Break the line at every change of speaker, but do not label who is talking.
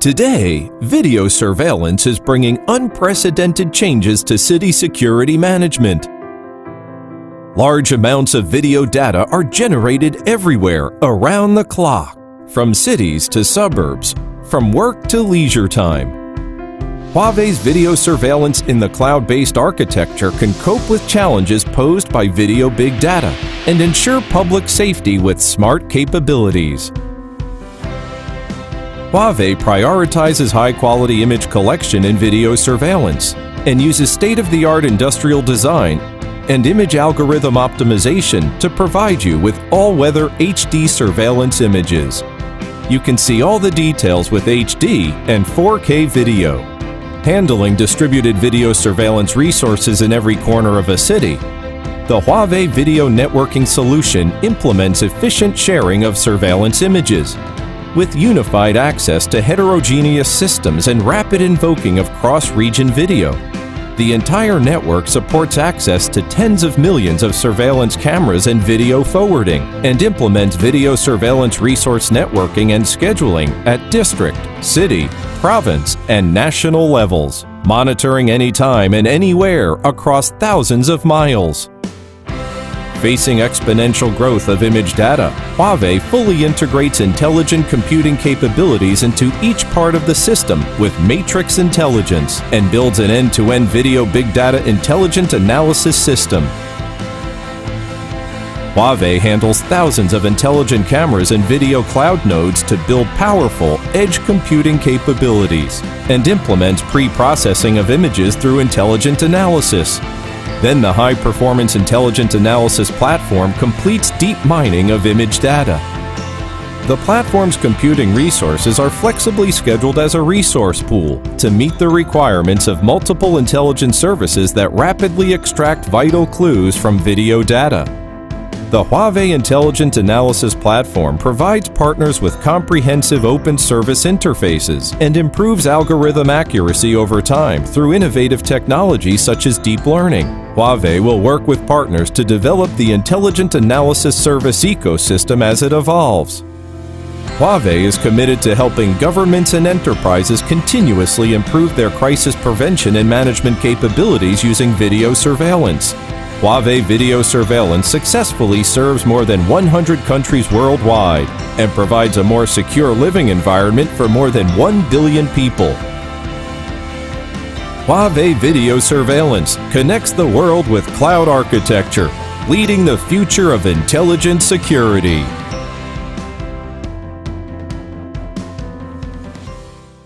Today, video surveillance is bringing unprecedented changes to city security management. Large amounts of video data are generated everywhere, around the clock, from cities to suburbs, from work to leisure time. Huawei's video surveillance in the cloud-based architecture can cope with challenges posed by video big data and ensure public safety with smart capabilities. Huawei prioritizes high-quality image collection and video surveillance and uses state-of-the-art industrial design and image algorithm optimization to provide you with all-weather HD surveillance images. You can see all the details with HD and 4K video. Handling distributed video surveillance resources in every corner of a city, the Huawei Video Networking solution implements efficient sharing of surveillance images, with unified access to heterogeneous systems and rapid invoking of cross-region video. The entire network supports access to tens of millions of surveillance cameras and video forwarding, and implements video surveillance resource networking and scheduling at district, city, province, and national levels, monitoring anytime and anywhere across thousands of miles. Facing exponential growth of image data, Huawei fully integrates intelligent computing capabilities into each part of the system with matrix intelligence and builds an end-to-end video big data intelligent analysis system. Huawei handles thousands of intelligent cameras and video cloud nodes to build powerful edge computing capabilities and implements pre-processing of images through intelligent analysis. Then the high-performance intelligent analysis platform completes deep mining of image data. The platform's computing resources are flexibly scheduled as a resource pool to meet the requirements of multiple intelligence services that rapidly extract vital clues from video data. The Huawei Intelligent Analysis Platform provides partners with comprehensive open service interfaces and improves algorithm accuracy over time through innovative technologies such as deep learning. Huawei will work with partners to develop the intelligent analysis service ecosystem as it evolves. Huawei is committed to helping governments and enterprises continuously improve their crisis prevention and management capabilities using video surveillance. Huawei Video Surveillance successfully serves more than 100 countries worldwide and provides a more secure living environment for more than 1 billion people. Huawei Video Surveillance connects the world with cloud architecture, leading the future of intelligent security.